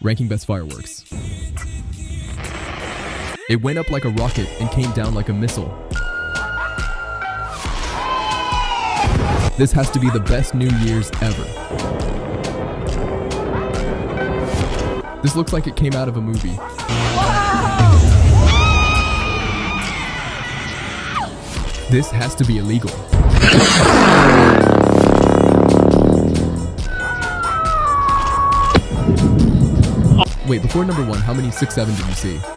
Ranking best fireworks. It went up like a rocket and came down like a missile. This has to be the best New Year's ever. This looks like it came out of a movie. This has to be illegal. Wait, before number 1, how many 6-7 did you see?